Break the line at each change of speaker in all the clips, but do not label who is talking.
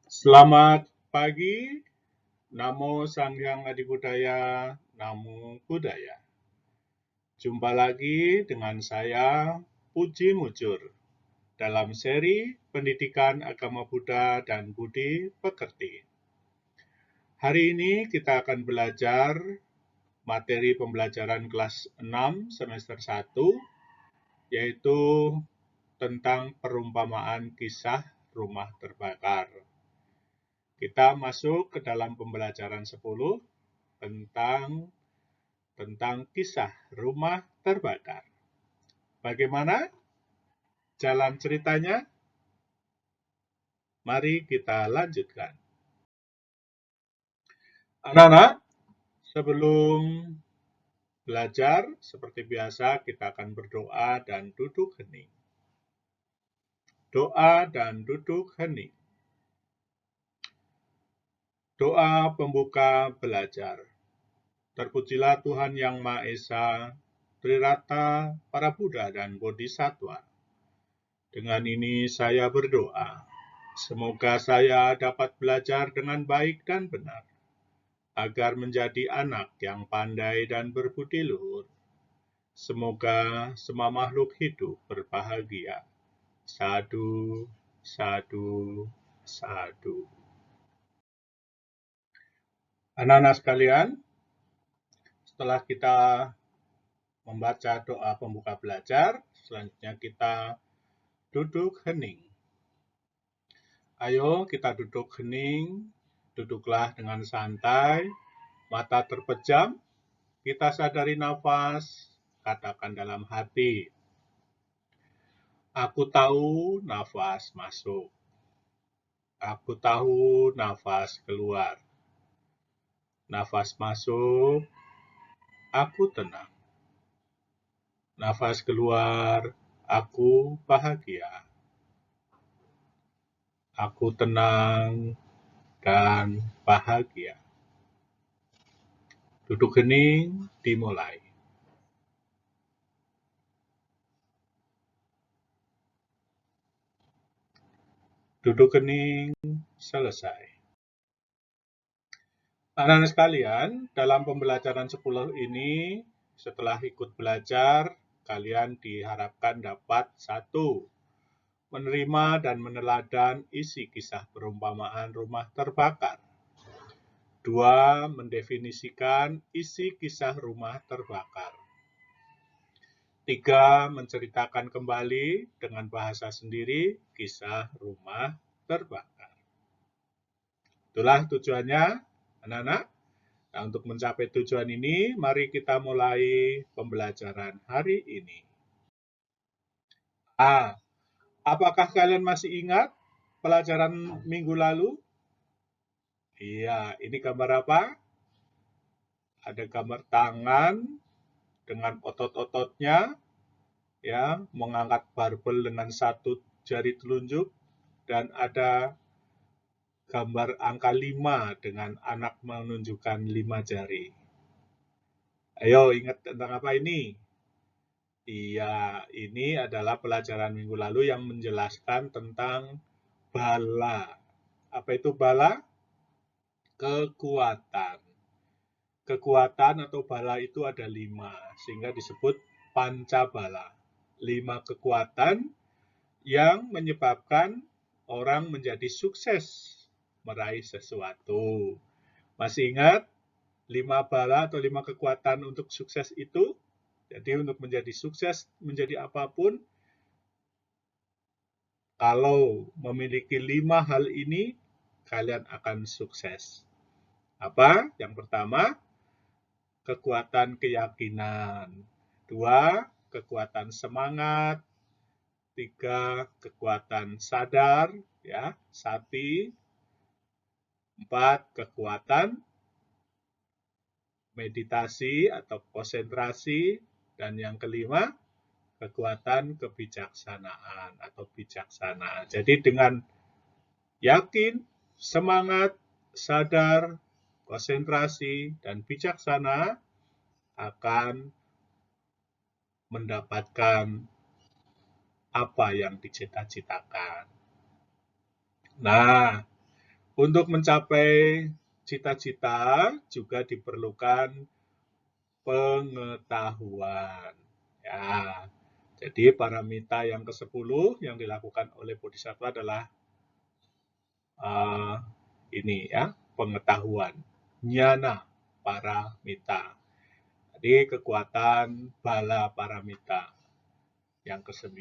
Selamat pagi, Namo Sang Hyang Adi Budaya, Namo Buddhaya. Jumpa lagi dengan saya, Puji Mujur, dalam seri Pendidikan Agama Buddha dan Budi Pekerti. Hari ini kita akan belajar materi pembelajaran kelas 6 semester 1, yaitu tentang perumpamaan kisah rumah terbakar. Kita masuk ke dalam pembelajaran 10 tentang kisah rumah terbakar. Bagaimana jalan ceritanya? Mari kita lanjutkan. Anak-anak, sebelum belajar, seperti biasa kita akan berdoa dan duduk hening. Doa dan duduk hening. Doa pembuka belajar. Terpujilah Tuhan Yang Maha Esa, Trirata, para Buddha dan Bodhisattva. Dengan ini saya berdoa, semoga saya dapat belajar dengan baik dan benar, agar menjadi anak yang pandai dan berbudi luhur. Semoga semua makhluk hidup berbahagia. Sadu, sadu, sadu. Anak-anak sekalian, setelah kita membaca doa pembuka belajar, selanjutnya kita duduk hening. Ayo kita duduk hening, duduklah dengan santai, mata terpejam, kita sadari nafas, katakan dalam hati. Aku tahu nafas masuk. Aku tahu nafas keluar. Nafas masuk, aku tenang. Nafas keluar, aku bahagia. Aku tenang dan bahagia. Duduk hening, dimulai. Duduk hening, selesai. Anak-anak sekalian, dalam pembelajaran 10 ini, setelah ikut belajar, kalian diharapkan dapat 1. Menerima dan meneladan isi kisah perumpamaan rumah terbakar. 2. Mendefinisikan isi kisah rumah terbakar. 3. Menceritakan kembali dengan bahasa sendiri kisah rumah terbakar. Itulah tujuannya, anak-anak. Nah, untuk mencapai tujuan ini, mari kita mulai pembelajaran hari ini. Apakah kalian masih ingat pelajaran minggu lalu? Iya, ini gambar apa? Ada gambar tangan dengan otot-ototnya, ya, mengangkat barbel dengan satu jari telunjuk, dan ada gambar angka 5 dengan anak menunjukkan 5 jari. Ayo, ingat tentang apa ini? Iya, ini adalah pelajaran minggu lalu yang menjelaskan tentang bala. Apa itu bala? Kekuatan. Kekuatan atau bala itu ada 5, sehingga disebut pancabala. 5 kekuatan yang menyebabkan orang menjadi sukses meraih sesuatu. Masih ingat 5 bala atau 5 kekuatan untuk sukses itu? Jadi untuk menjadi sukses, menjadi apapun, kalau memiliki 5 hal ini, kalian akan sukses. Apa? Yang pertama, kekuatan keyakinan. 2, kekuatan semangat. 3, kekuatan sadar, ya, sati. 4, kekuatan meditasi atau konsentrasi. Dan yang kelima, kekuatan kebijaksanaan atau bijaksana. Jadi dengan yakin, semangat, sadar, konsentrasi, dan bijaksana akan mendapatkan apa yang dicita-citakan. Nah, Untuk mencapai cita-cita juga diperlukan pengetahuan. Ya, jadi paramita yang ke-10 yang dilakukan oleh Bodhisattva adalah ini ya, pengetahuan, jnana paramita. Jadi kekuatan bala paramita yang ke-9.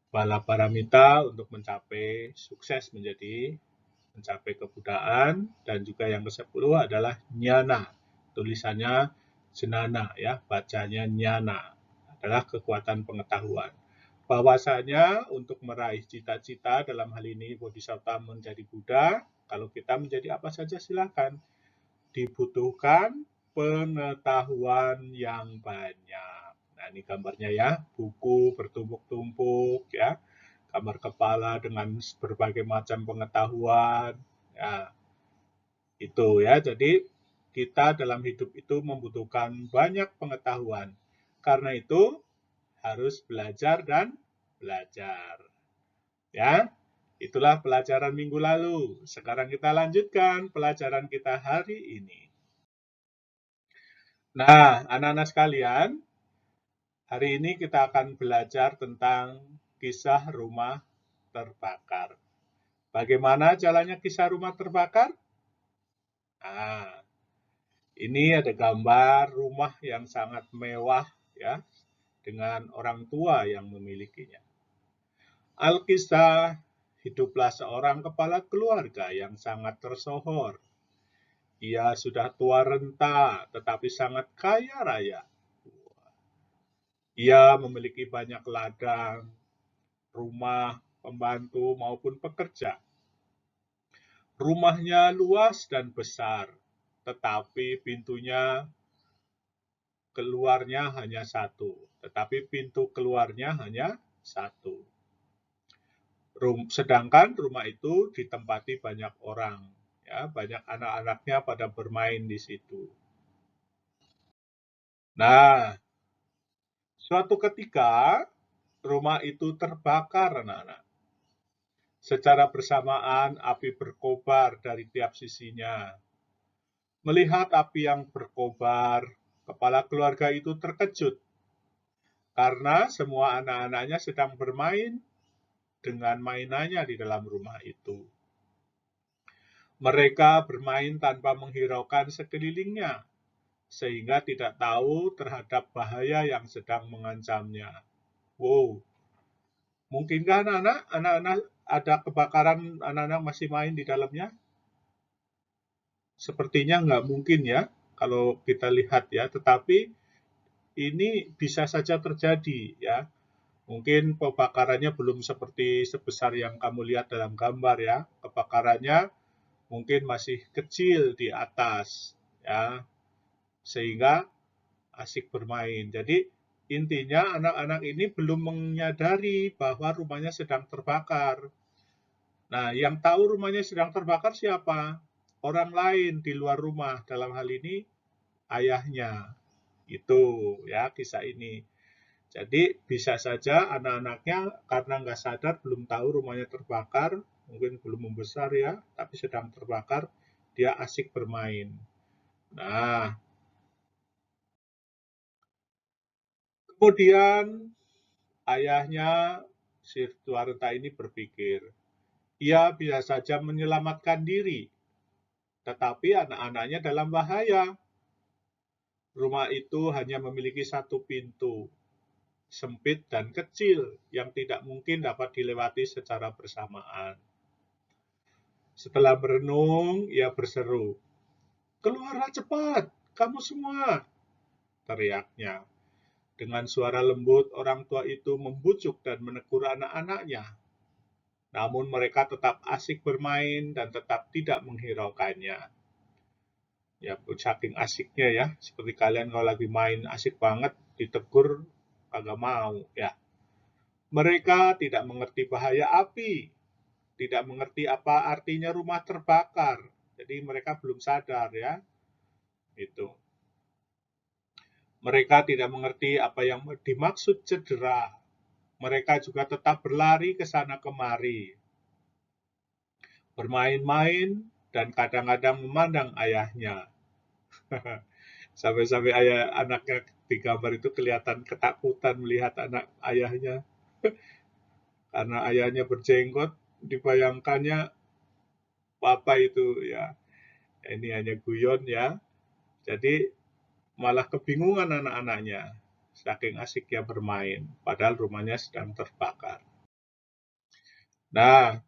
Bala paramita untuk mencapai sukses mencapai kebudayaan, dan juga yang ke-10 adalah jnana. Tulisannya jenana ya, bacanya jnana. Adalah kekuatan pengetahuan. Bahwasanya untuk meraih cita-cita dalam hal ini Bodhisattva menjadi Buddha, kalau kita menjadi apa saja silakan. Dibutuhkan pengetahuan yang banyak. Nah, ini gambarnya ya, buku bertumpuk-tumpuk ya, gambar kepala dengan berbagai macam pengetahuan. Ya, itu ya. Jadi kita dalam hidup itu membutuhkan banyak pengetahuan. Karena itu harus belajar dan belajar. Ya, itulah pelajaran minggu lalu. Sekarang kita lanjutkan pelajaran kita hari ini. Nah, anak-anak sekalian, hari ini kita akan belajar tentang kisah rumah terbakar. Bagaimana jalannya kisah rumah terbakar? Nah, ini ada gambar rumah yang sangat mewah ya, dengan orang tua yang memilikinya. Alkisah, hiduplah seorang kepala keluarga yang sangat tersohor. Ia sudah tua renta, tetapi sangat kaya raya. Ia memiliki banyak ladang, rumah, pembantu, maupun pekerja. Rumahnya luas dan besar, tetapi pintunya keluarnya hanya satu. Tetapi pintu keluarnya hanya satu. Sedangkan rumah itu ditempati banyak orang. Ya, banyak anak-anaknya pada bermain di situ. Nah, suatu ketika rumah itu terbakar, anak-anak. Secara bersamaan api berkobar dari tiap sisinya. Melihat api yang berkobar, kepala keluarga itu terkejut karena semua anak-anaknya sedang bermain dengan mainannya di dalam rumah itu. Mereka bermain tanpa menghiraukan sekelilingnya, sehingga tidak tahu terhadap bahaya yang sedang mengancamnya. Wow, mungkinkah anak-anak ada kebakaran, anak-anak masih main di dalamnya? Sepertinya nggak mungkin ya, kalau kita lihat ya, tetapi ini bisa saja terjadi ya. Mungkin kebakarannya belum seperti sebesar yang kamu lihat dalam gambar ya. Kebakarannya mungkin masih kecil di atas ya, sehingga asik bermain. Jadi intinya anak-anak ini belum menyadari bahwa rumahnya sedang terbakar. Nah, yang tahu rumahnya sedang terbakar siapa? Orang lain di luar rumah, dalam hal ini ayahnya. Itu ya kisah ini. Jadi bisa saja anak-anaknya karena nggak sadar, belum tahu rumahnya terbakar, mungkin belum membesar ya, tapi sedang terbakar, dia asik bermain. Nah, kemudian ayahnya si Tuarta ini berpikir, ia bisa saja menyelamatkan diri, tetapi anak-anaknya dalam bahaya. Rumah itu hanya memiliki satu pintu, sempit dan kecil, yang tidak mungkin dapat dilewati secara bersamaan. Setelah berenung, ia berseru, "Keluarlah cepat, kamu semua!" teriaknya. Dengan suara lembut, orang tua itu membujuk dan menegur anak-anaknya. Namun mereka tetap asik bermain dan tetap tidak menghiraukannya. Ya, saking asiknya ya, seperti kalian kalau lagi main asik banget, ditegur kagak mau ya. Mereka tidak mengerti bahaya api, tidak mengerti apa artinya rumah terbakar. Jadi mereka belum sadar ya. Itu. Mereka tidak mengerti apa yang dimaksud cedera. Mereka juga tetap berlari ke sana kemari. bermain-main, dan kadang-kadang memandang ayahnya. Sampai-sampai anaknya di gambar itu kelihatan ketakutan melihat anak ayahnya. Karena ayahnya berjenggot, dibayangkannya apa itu ya. Ini hanya guyon ya. Jadi malah kebingungan anak-anaknya. Saking asiknya bermain, padahal rumahnya sedang terbakar. Nah,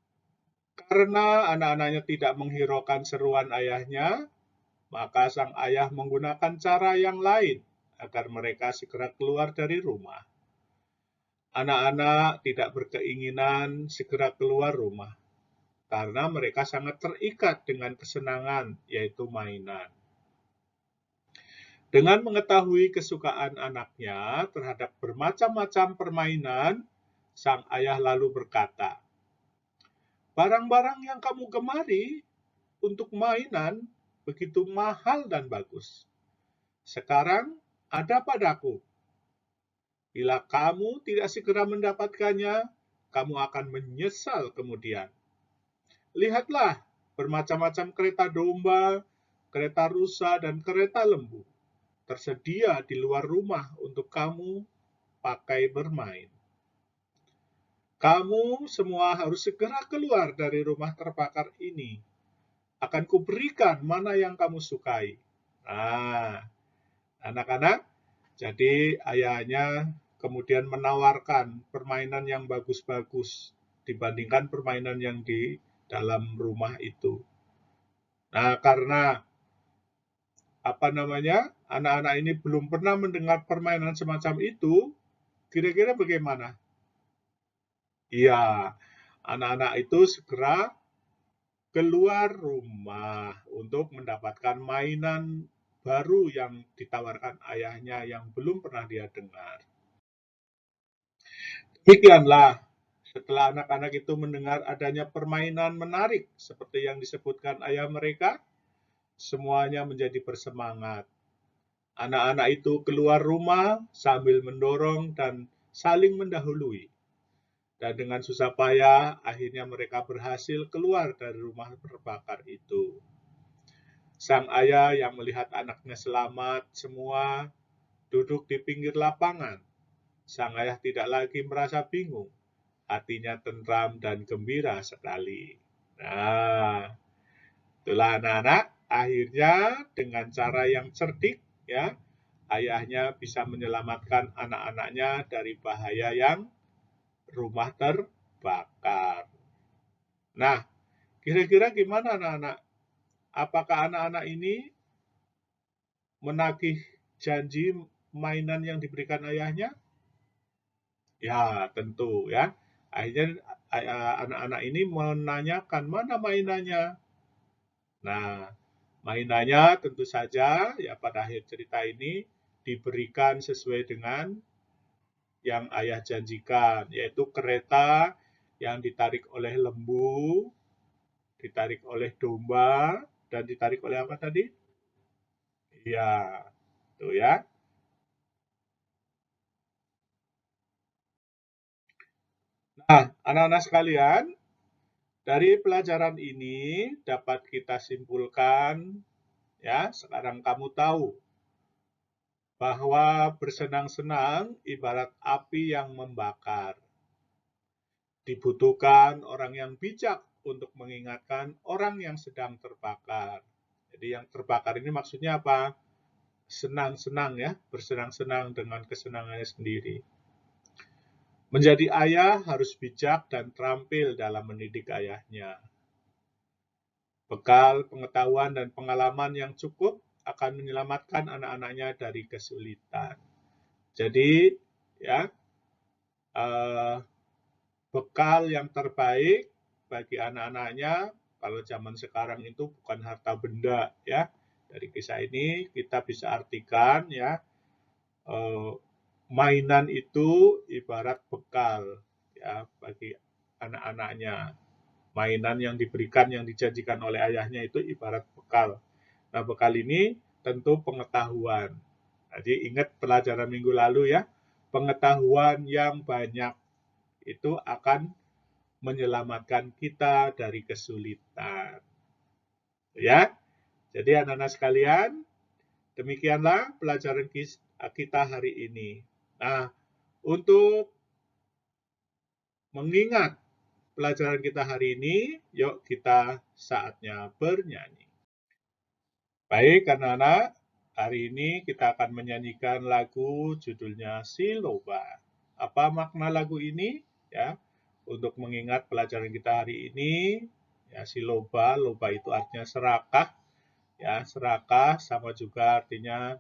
karena anak-anaknya tidak menghiraukan seruan ayahnya, maka sang ayah menggunakan cara yang lain agar mereka segera keluar dari rumah. Anak-anak tidak berkeinginan segera keluar rumah karena mereka sangat terikat dengan kesenangan, yaitu mainan. Dengan mengetahui kesukaan anaknya terhadap bermacam-macam permainan, sang ayah lalu berkata, "Barang-barang yang kamu gemari untuk mainan begitu mahal dan bagus. Sekarang ada padaku. Bila kamu tidak segera mendapatkannya, kamu akan menyesal kemudian. Lihatlah, bermacam-macam kereta domba, kereta rusa, dan kereta lembu tersedia di luar rumah untuk kamu pakai bermain. Kamu semua harus segera keluar dari rumah terbakar ini. Akan kuberikan mana yang kamu sukai." Nah, anak-anak, jadi ayahnya kemudian menawarkan permainan yang bagus-bagus dibandingkan permainan yang di dalam rumah itu. Nah, karena anak-anak ini belum pernah mendengar permainan semacam itu, kira-kira bagaimana? Iya, anak-anak itu segera keluar rumah untuk mendapatkan mainan baru yang ditawarkan ayahnya yang belum pernah dia dengar. Demikianlah, setelah anak-anak itu mendengar adanya permainan menarik seperti yang disebutkan ayah mereka, semuanya menjadi bersemangat. Anak-anak itu keluar rumah sambil mendorong dan saling mendahului. Dan dengan susah payah, akhirnya mereka berhasil keluar dari rumah terbakar itu. Sang ayah yang melihat anaknya selamat semua duduk di pinggir lapangan. Sang ayah tidak lagi merasa bingung. Hatinya tentram dan gembira sekali. Nah, itulah anak-anak, akhirnya dengan cara yang cerdik, ya, ayahnya bisa menyelamatkan anak-anaknya dari bahaya yang rumah terbakar. Nah, kira-kira gimana anak-anak? Apakah anak-anak ini menagih janji mainan yang diberikan ayahnya? Ya, tentu ya. Akhirnya anak-anak ini menanyakan mana mainannya. Nah, mainannya tentu saja ya pada akhir cerita ini diberikan sesuai dengan yang ayah janjikan, yaitu kereta yang ditarik oleh lembu, ditarik oleh domba, dan ditarik oleh apa tadi? Iya, tuh ya. Nah, anak-anak sekalian, dari pelajaran ini dapat kita simpulkan, ya, sekarang kamu tahu bahwa bersenang-senang ibarat api yang membakar. Dibutuhkan orang yang bijak untuk mengingatkan orang yang sedang terbakar. Jadi yang terbakar ini maksudnya apa? Senang-senang ya, bersenang-senang dengan kesenangannya sendiri. Menjadi ayah harus bijak dan terampil dalam mendidik ayahnya. Bekal pengetahuan dan pengalaman yang cukup akan menyelamatkan anak-anaknya dari kesulitan. Jadi, ya, bekal yang terbaik bagi anak-anaknya kalau zaman sekarang itu bukan harta benda, ya. Dari kisah ini kita bisa artikan, ya, mainan itu ibarat bekal, ya, bagi anak-anaknya. Mainan yang diberikan, yang dijanjikan oleh ayahnya itu ibarat bekal. Nah, bekal ini tentu pengetahuan. Jadi ingat pelajaran minggu lalu ya, pengetahuan yang banyak itu akan menyelamatkan kita dari kesulitan. Ya, jadi anak-anak sekalian, demikianlah pelajaran kita hari ini. Nah, untuk mengingat pelajaran kita hari ini, yuk kita saatnya bernyanyi. Baik, anak-anak, hari ini kita akan menyanyikan lagu judulnya Siloba. Apa makna lagu ini? Ya, untuk mengingat pelajaran kita hari ini, ya Siloba, loba itu artinya serakah, ya serakah sama juga artinya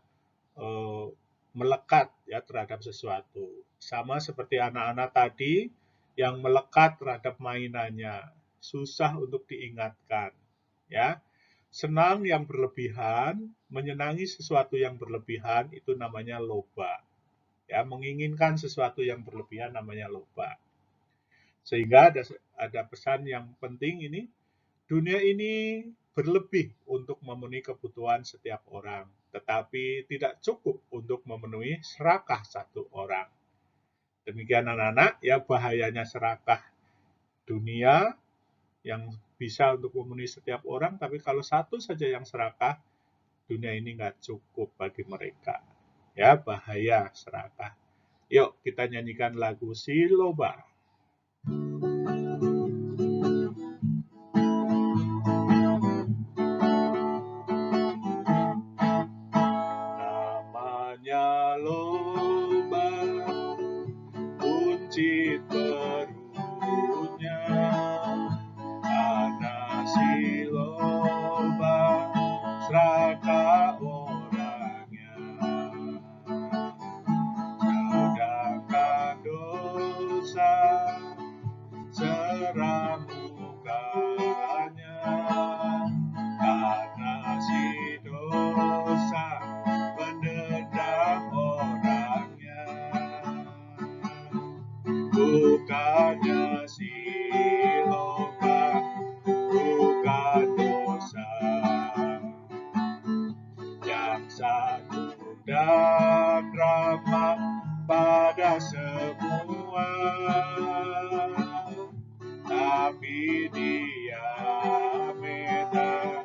melekat ya terhadap sesuatu. Sama seperti anak-anak tadi yang melekat terhadap mainannya, susah untuk diingatkan, ya. Senang yang berlebihan, menyenangi sesuatu yang berlebihan itu namanya loba. Ya, menginginkan sesuatu yang berlebihan namanya loba. Sehingga ada pesan yang penting ini, dunia ini berlebih untuk memenuhi kebutuhan setiap orang, tetapi tidak cukup untuk memenuhi serakah satu orang. Demikian anak-anak, ya bahayanya serakah dunia yang bisa untuk memenuhi setiap orang, tapi kalau satu saja yang serakah, dunia ini nggak cukup bagi mereka. Ya, bahaya serakah. Yuk, kita nyanyikan lagu Siloba. Namanya loba, buncit perutnya. Anak si loba, serakah orangnya. Sedangkan dosa seram mukanya, karena si dosa menendang orangnya. Bukannya si loba, bukan dosa yang satu dan ramah pada semua, tapi dia beda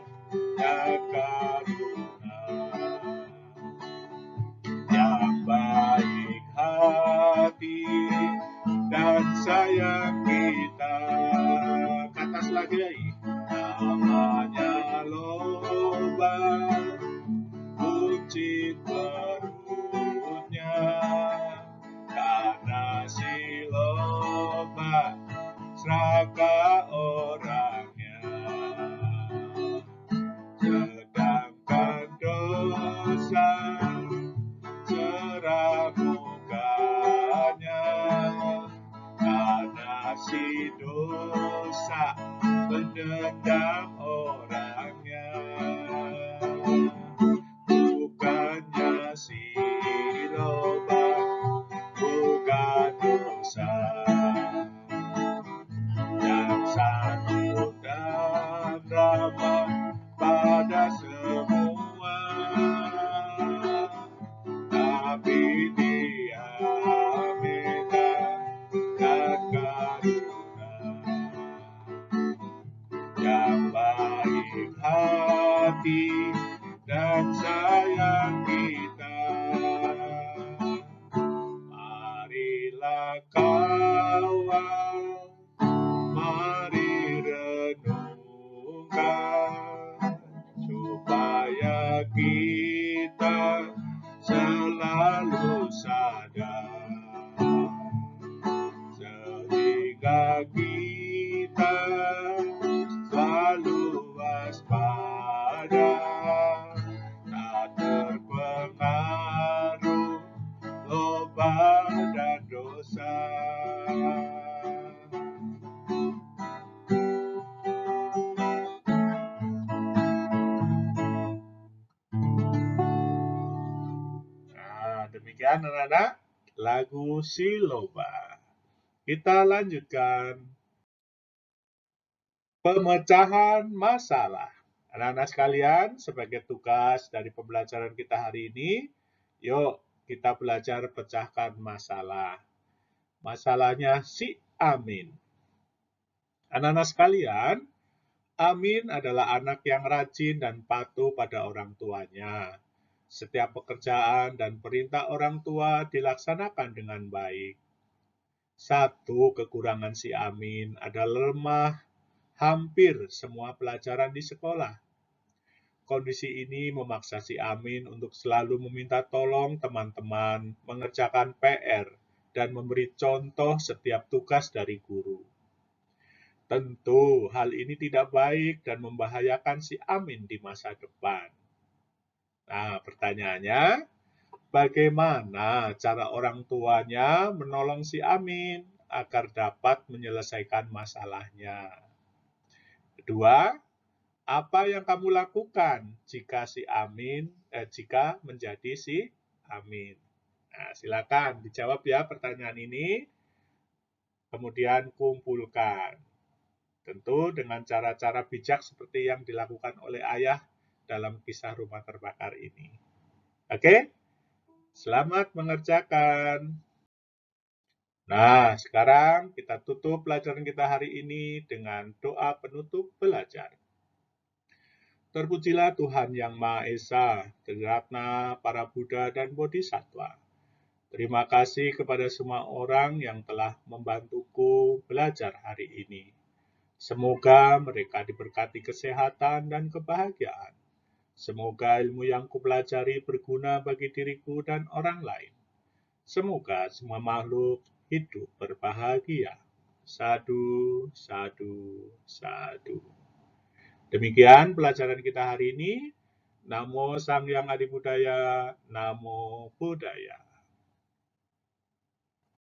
dan karuna, yang baik hati dan sayang kita. Katas lagi, namanya loba, buncit perutnya, karena si loba serakah orangnya. Sedangkan dosa seram mukanya, karena si dosa menendang orangnya. Bukannya si loba, bukan dosa yang sanggup dan ramah pada semua, tapi dia beda dan karuna, yang baik hati dan sayang kita. Marilah kawan, mari renungkan, supaya kita selalu sadar, sehingga kita selalu waspada, tak terpengaruh loba dan dosa. Nah, demikian anak-anak lagu Siloba. Kita lanjutkan pemecahan masalah. Anak-anak sekalian, sebagai tugas dari pembelajaran kita hari ini, yuk kita belajar pecahkan masalah. Masalahnya si Amin. Anak-anak sekalian, Amin adalah anak yang rajin dan patuh pada orang tuanya. Setiap pekerjaan dan perintah orang tua dilaksanakan dengan baik. Satu kekurangan si Amin adalah lemah hampir semua pelajaran di sekolah. Kondisi ini memaksa si Amin untuk selalu meminta tolong teman-teman mengerjakan PR dan memberi contoh setiap tugas dari guru. Tentu hal ini tidak baik dan membahayakan si Amin di masa depan. Nah, pertanyaannya, bagaimana cara orang tuanya menolong si Amin agar dapat menyelesaikan masalahnya? Kedua, apa yang kamu lakukan jika menjadi si Amin? Nah, silakan dijawab ya pertanyaan ini, kemudian kumpulkan. Tentu dengan cara-cara bijak seperti yang dilakukan oleh ayah dalam kisah rumah terbakar ini. Oke? Selamat mengerjakan. Nah, sekarang kita tutup pelajaran kita hari ini dengan doa penutup belajar. Terpujilah Tuhan Yang Maha Esa, Triratna, para Buddha dan Bodhisattva. Terima kasih kepada semua orang yang telah membantuku belajar hari ini. Semoga mereka diberkati kesehatan dan kebahagiaan. Semoga ilmu yang kupelajari berguna bagi diriku dan orang lain. Semoga semua makhluk hidup berbahagia. Sadu, sadu, sadu. Demikian pelajaran kita hari ini. Namo Sang Hyang Adi Budaya, Namo Buddhaya.